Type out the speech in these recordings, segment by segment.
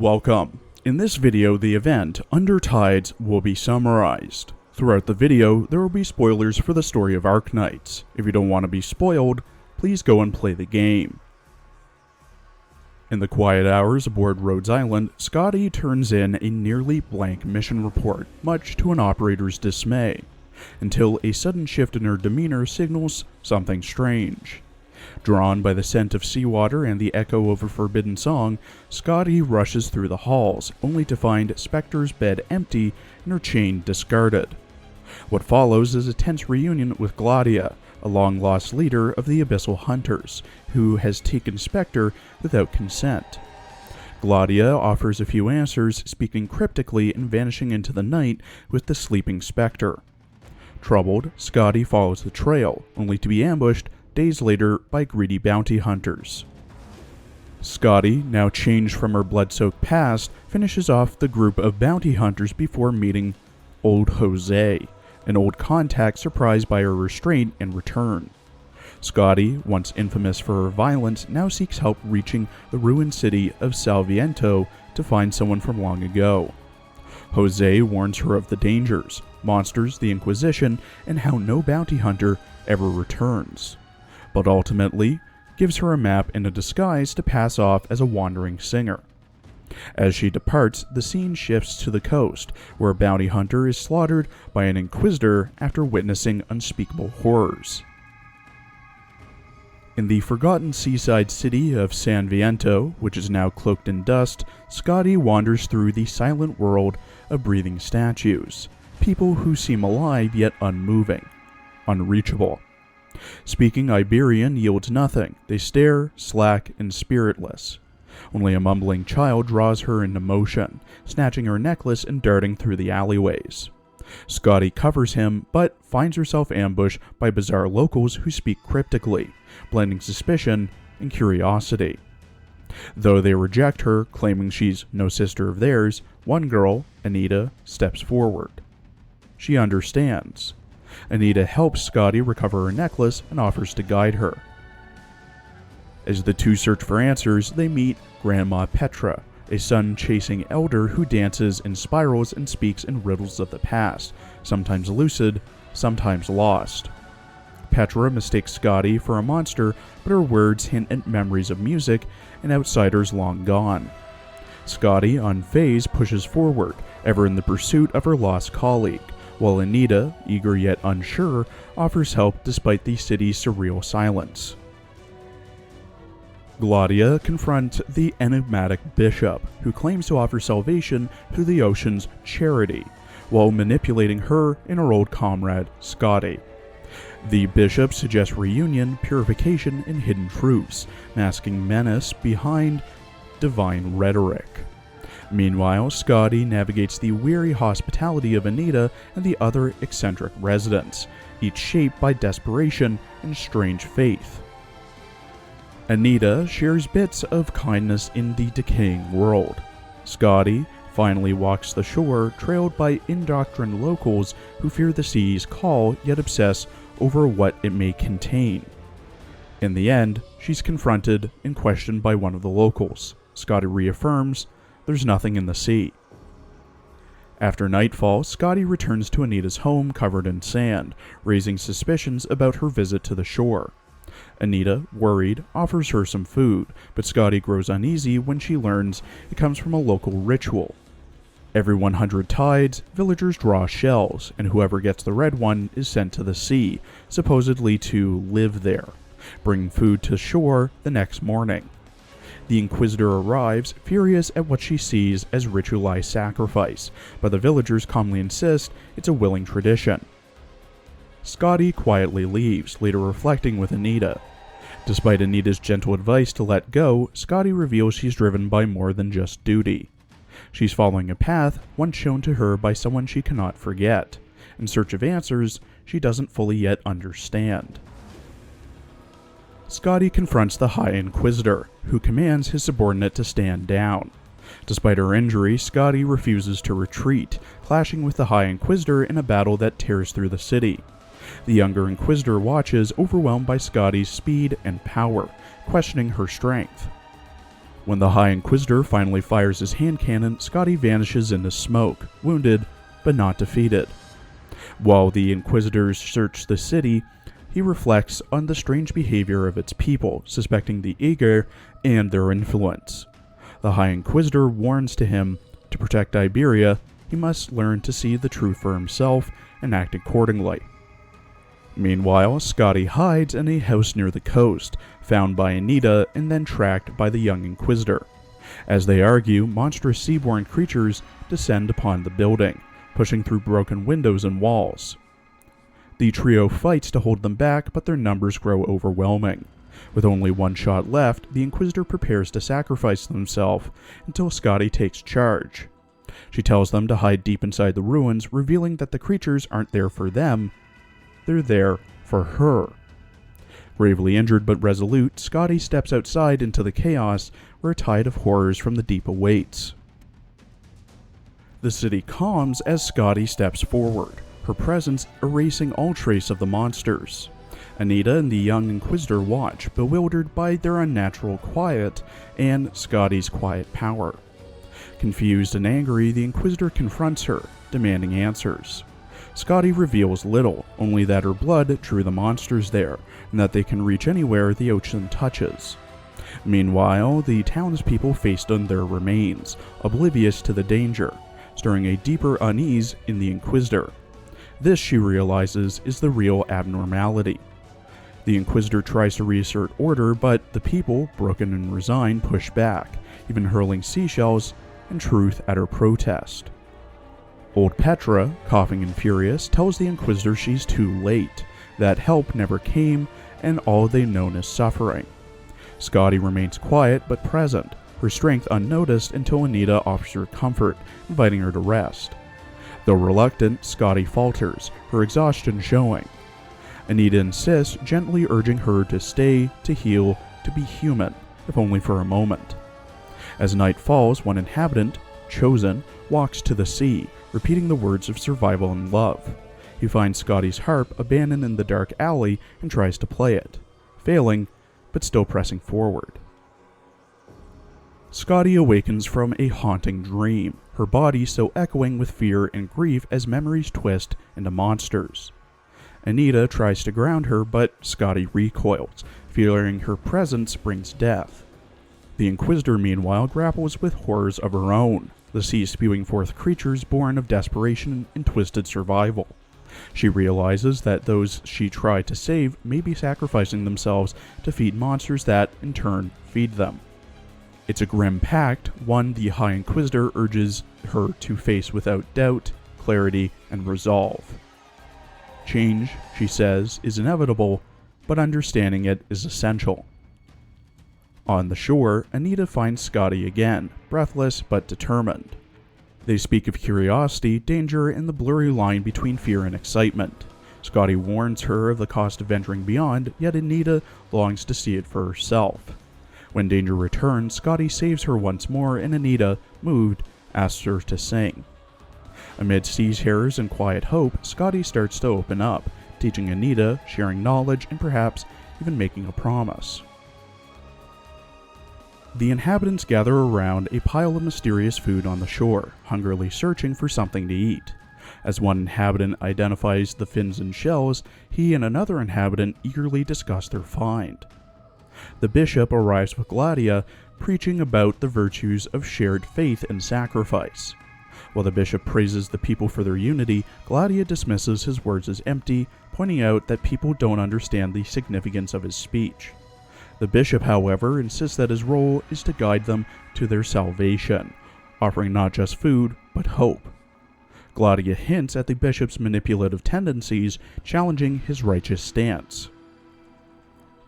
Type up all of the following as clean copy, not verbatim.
Welcome. In this video, the event Under Tides will be summarized. Throughout the video, there will be spoilers for the story of Arknights. If you don't want to be spoiled, please go and play the game. In the quiet hours aboard Rhodes Island, Scotty turns in a nearly blank mission report, much to an operator's dismay, until a sudden shift in her demeanor signals something strange. Drawn by the scent of seawater and the echo of a forbidden song, Scotty rushes through the halls, only to find Spectre's bed empty and her chain discarded. What follows is a tense reunion with Gladia, a long-lost leader of the Abyssal Hunters, who has taken Spectre without consent. Gladia offers a few answers, speaking cryptically and vanishing into the night with the sleeping Spectre. Troubled, Scotty follows the trail, only to be ambushed days later by greedy bounty hunters. Scotty, now changed from her blood-soaked past, finishes off the group of bounty hunters before meeting Old Jose, an old contact surprised by her restraint and return. Scotty, once infamous for her violence, now seeks help reaching the ruined city of Salviento to find someone from long ago. Jose warns her of the dangers, monsters, the Inquisition, and how no bounty hunter ever returns, but ultimately gives her a map and a disguise to pass off as a wandering singer. As she departs, the scene shifts to the coast, where a bounty hunter is slaughtered by an Inquisitor after witnessing unspeakable horrors. In the forgotten seaside city of San Viento, which is now cloaked in dust, Scotty wanders through the silent world of breathing statues, people who seem alive yet unmoving, unreachable. Speaking Iberian yields nothing. They stare, slack, and spiritless. Only a mumbling child draws her into motion, snatching her necklace and darting through the alleyways. Scotty covers him, but finds herself ambushed by bizarre locals who speak cryptically, blending suspicion and curiosity. Though they reject her, claiming she's no sister of theirs, one girl, Anita, steps forward. She understands. Anita helps Scotty recover her necklace and offers to guide her. As the two search for answers, they meet Grandma Petra, a sun-chasing elder who dances in spirals and speaks in riddles of the past, sometimes lucid, sometimes lost. Petra mistakes Scotty for a monster, but her words hint at memories of music and outsiders long gone. Scotty, unfazed, pushes forward, ever in the pursuit of her lost colleague, while Anita, eager yet unsure, offers help despite the city's surreal silence. Gladia confronts the enigmatic bishop, who claims to offer salvation through the ocean's charity, while manipulating her and her old comrade, Scotty. The bishop suggests reunion, purification, and hidden truths, masking menace behind divine rhetoric. Meanwhile, Scotty navigates the weary hospitality of Anita and the other eccentric residents, each shaped by desperation and strange faith. Anita shares bits of kindness in the decaying world. Scotty finally walks the shore, trailed by indoctrined locals who fear the sea's call yet obsess over what it may contain. In the end, she's confronted and questioned by one of the locals. Scotty reaffirms there's nothing in the sea. After nightfall, Scotty returns to Anita's home covered in sand, raising suspicions about her visit to the shore. Anita, worried, offers her some food, but Scotty grows uneasy when she learns it comes from a local ritual. Every 100 tides, villagers draw shells, and whoever gets the red one is sent to the sea, supposedly to live there, bring food to shore the next morning. The Inquisitor arrives, furious at what she sees as ritualized sacrifice, but the villagers calmly insist it's a willing tradition. Scotty quietly leaves, later reflecting with Anita. Despite Anita's gentle advice to let go, Scotty reveals she's driven by more than just duty. She's following a path once shown to her by someone she cannot forget, in search of answers she doesn't fully yet understand. Scotty confronts the High Inquisitor, who commands his subordinate to stand down. Despite her injury, Scotty refuses to retreat, clashing with the High Inquisitor in a battle that tears through the city. The younger Inquisitor watches, overwhelmed by Scotty's speed and power, questioning her strength. When the High Inquisitor finally fires his hand cannon, Scotty vanishes into smoke, wounded but not defeated. While the Inquisitors search the city, he reflects on the strange behavior of its people, suspecting the Aegir and their influence. The High Inquisitor warns to him, to protect Iberia, he must learn to see the truth for himself and act accordingly. Meanwhile, Scotty hides in a house near the coast, found by Anita and then tracked by the young Inquisitor. As they argue, monstrous seaborne creatures descend upon the building, pushing through broken windows and walls. The trio fights to hold them back, but their numbers grow overwhelming. With only one shot left, the Inquisitor prepares to sacrifice themselves until Scotty takes charge. She tells them to hide deep inside the ruins, revealing that the creatures aren't there for them, they're there for her. Gravely injured but resolute, Scotty steps outside into the chaos where a tide of horrors from the deep awaits. The city calms as Scotty steps forward, her presence erasing all trace of the monsters. Anita and the young Inquisitor watch, bewildered by their unnatural quiet and Scotty's quiet power. Confused and angry, the Inquisitor confronts her, demanding answers. Scotty reveals little, only that her blood drew the monsters there, and that they can reach anywhere the ocean touches. Meanwhile, the townspeople feast on their remains, oblivious to the danger, stirring a deeper unease in the Inquisitor. This, she realizes, is the real abnormality. The Inquisitor tries to reassert order, but the people, broken and resigned, push back, even hurling seashells and truth at her protest. Old Petra, coughing and furious, tells the Inquisitor she's too late, that help never came, and all they known is suffering. Scotty remains quiet but present, her strength unnoticed until Anita offers her comfort, inviting her to rest. Though reluctant, Scotty falters, her exhaustion showing. Anita insists, gently urging her to stay, to heal, to be human, if only for a moment. As night falls, one inhabitant, chosen, walks to the sea, repeating the words of survival and love. He finds Scotty's harp abandoned in the dark alley and tries to play it, failing, but still pressing forward. Scotty awakens from a haunting dream, her body so echoing with fear and grief as memories twist into monsters. Anita tries to ground her, but Scotty recoils, fearing her presence brings death. The Inquisitor, meanwhile, grapples with horrors of her own, the sea spewing forth creatures born of desperation and twisted survival. She realizes that those she tried to save may be sacrificing themselves to feed monsters that, in turn, feed them. It's a grim pact, one the High Inquisitor urges her to face without doubt, clarity, and resolve. Change, she says, is inevitable, but understanding it is essential. On the shore, Anita finds Scotty again, breathless but determined. They speak of curiosity, danger, and the blurry line between fear and excitement. Scotty warns her of the cost of venturing beyond, yet Anita longs to see it for herself. When danger returns, Scotty saves her once more, and Anita, moved, asks her to sing. Amid sea terrors and quiet hope, Scotty starts to open up, teaching Anita, sharing knowledge, and perhaps even making a promise. The inhabitants gather around a pile of mysterious food on the shore, hungrily searching for something to eat. As one inhabitant identifies the fins and shells, he and another inhabitant eagerly discuss their find. The bishop arrives with Gladia, preaching about the virtues of shared faith and sacrifice. While the bishop praises the people for their unity, Gladia dismisses his words as empty, pointing out that people don't understand the significance of his speech. The bishop, however, insists that his role is to guide them to their salvation, offering not just food, but hope. Gladia hints at the bishop's manipulative tendencies, challenging his righteous stance.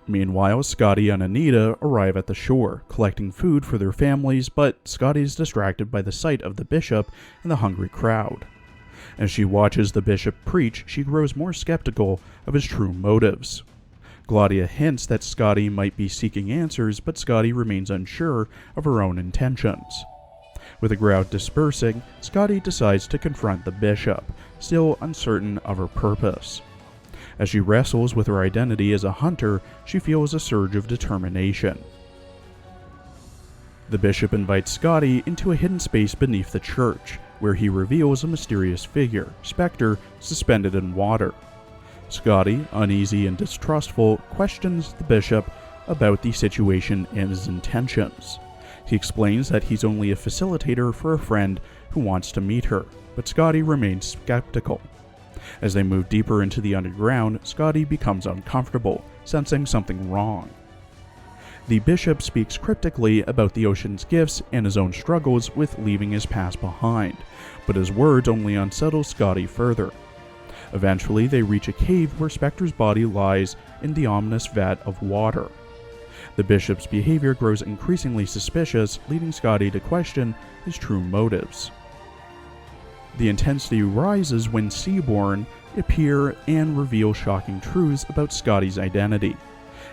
Meanwhile, Scotty and Anita arrive at the shore, collecting food for their families, but Scotty is distracted by the sight of the bishop and the hungry crowd. As she watches the bishop preach, she grows more skeptical of his true motives. Gladia hints that Scotty might be seeking answers, but Scotty remains unsure of her own intentions. With the crowd dispersing, Scotty decides to confront the bishop, still uncertain of her purpose. As she wrestles with her identity as a hunter, she feels a surge of determination. The bishop invites Scotty into a hidden space beneath the church, where he reveals a mysterious figure, Spectre, suspended in water. Scotty, uneasy and distrustful, questions the bishop about the situation and his intentions. He explains that he's only a facilitator for a friend who wants to meet her, but Scotty remains skeptical. As they move deeper into the underground, Scotty becomes uncomfortable, sensing something wrong. The bishop speaks cryptically about the ocean's gifts and his own struggles with leaving his past behind, but his words only unsettle Scotty further. Eventually, they reach a cave where Spectre's body lies in the ominous vat of water. The bishop's behavior grows increasingly suspicious, leading Scotty to question his true motives. The intensity rises when Seaborn appear and reveal shocking truths about Scotty's identity.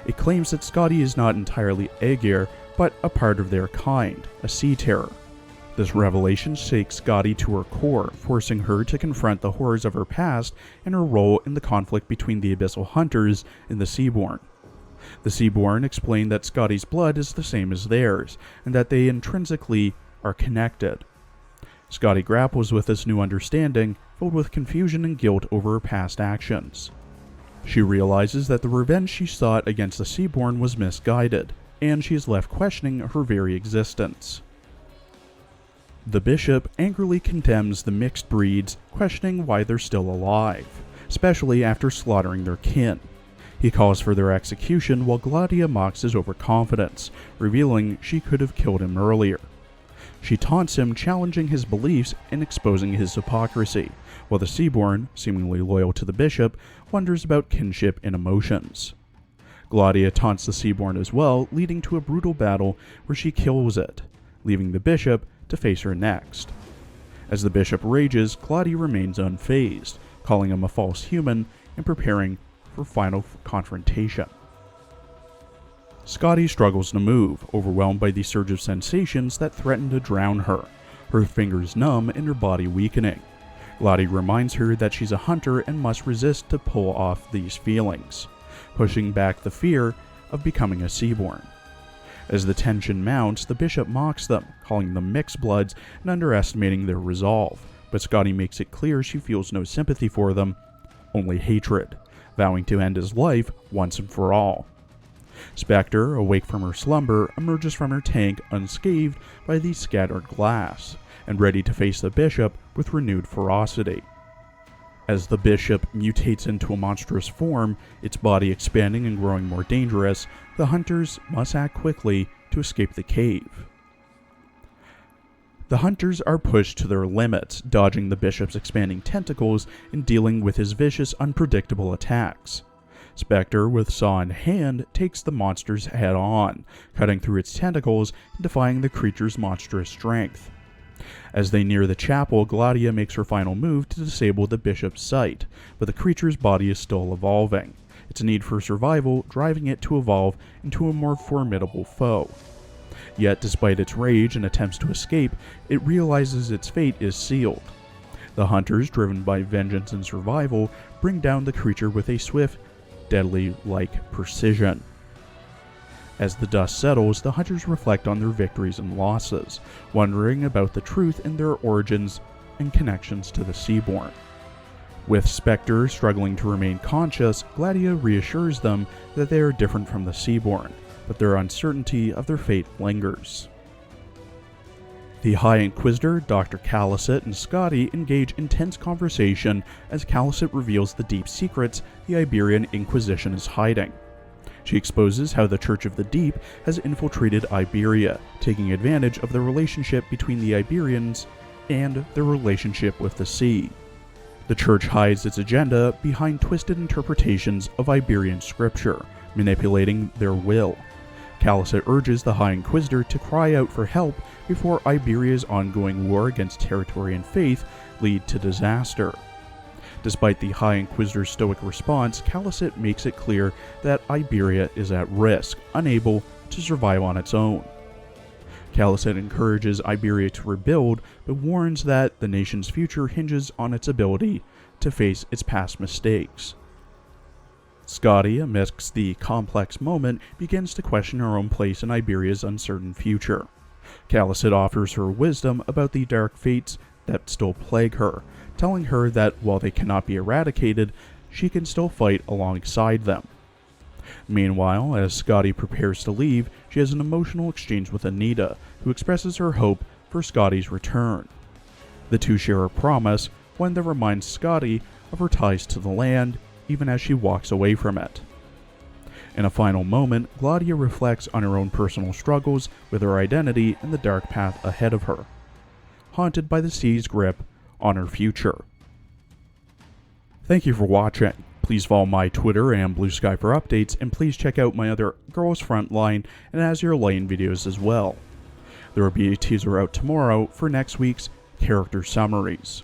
It claims that Scotty is not entirely Aegir, but a part of their kind, a sea terror. This revelation shakes Scotty to her core, forcing her to confront the horrors of her past and her role in the conflict between the Abyssal Hunters and the Seaborn. The Seaborn explain that Scotty's blood is the same as theirs, and that they intrinsically are connected. Scotty grapples with this new understanding, filled with confusion and guilt over her past actions. She realizes that the revenge she sought against the Seaborn was misguided, and she is left questioning her very existence. The bishop angrily condemns the mixed breeds, questioning why they're still alive, especially after slaughtering their kin. He calls for their execution while Gladia mocks his overconfidence, revealing she could have killed him earlier. She taunts him, challenging his beliefs and exposing his hypocrisy, while the Seaborn, seemingly loyal to the bishop, wonders about kinship and emotions. Gladia taunts the Seaborn as well, leading to a brutal battle where she kills it, leaving the bishop to face her next. As the bishop rages, Gladia remains unfazed, calling him a false human and preparing for final confrontation. Scotty struggles to move, overwhelmed by the surge of sensations that threaten to drown her, her fingers numb and her body weakening. Gladia reminds her that she's a hunter and must resist to pull off these feelings, pushing back the fear of becoming a Seaborn. As the tension mounts, the bishop mocks them, calling them mixed bloods and underestimating their resolve, but Scotty makes it clear she feels no sympathy for them, only hatred, vowing to end his life once and for all. Spectre, awake from her slumber, emerges from her tank unscathed by the scattered glass, and ready to face the bishop with renewed ferocity. As the bishop mutates into a monstrous form, its body expanding and growing more dangerous, the hunters must act quickly to escape the cave. The hunters are pushed to their limits, dodging the bishop's expanding tentacles and dealing with his vicious, unpredictable attacks. Spectre, with saw in hand, takes the monster's head on, cutting through its tentacles and defying the creature's monstrous strength. As they near the chapel, Gladia makes her final move to disable the bishop's sight, but the creature's body is still evolving, its need for survival driving it to evolve into a more formidable foe. Yet, despite its rage and attempts to escape, it realizes its fate is sealed. The hunters, driven by vengeance and survival, bring down the creature with a swift, deadly-like precision. As the dust settles, the hunters reflect on their victories and losses, wondering about the truth in their origins and connections to the Seaborn. With Spectre struggling to remain conscious, Gladia reassures them that they are different from the Seaborn, but their uncertainty of their fate lingers. The High Inquisitor, Dr. Calicut, and Scotty engage intense conversation as Calicut reveals the deep secrets the Iberian Inquisition is hiding. She exposes how the Church of the Deep has infiltrated Iberia, taking advantage of the relationship between the Iberians and their relationship with the sea. The Church hides its agenda behind twisted interpretations of Iberian scripture, manipulating their will. Calicut urges the High Inquisitor to cry out for help before Iberia's ongoing war against territory and faith lead to disaster. Despite the High Inquisitor's stoic response, Calicut makes it clear that Iberia is at risk, unable to survive on its own. Calicut encourages Iberia to rebuild, but warns that the nation's future hinges on its ability to face its past mistakes. Scotty, amidst the complex moment, begins to question her own place in Iberia's uncertain future. Callicid offers her wisdom about the dark fates that still plague her, telling her that while they cannot be eradicated, she can still fight alongside them. Meanwhile, as Scotty prepares to leave, she has an emotional exchange with Anita, who expresses her hope for Scotty's return. The two share a promise, one that reminds Scotty of her ties to the land, even as she walks away from it. In a final moment, Gladia reflects on her own personal struggles with her identity and the dark path ahead of her, haunted by the sea's grip on her future. Thank you for watching. Please follow my Twitter and Blue Sky for updates, and please check out my other Girls Frontline and Azure Lane videos as well. There will be a teaser out tomorrow for next week's character summaries.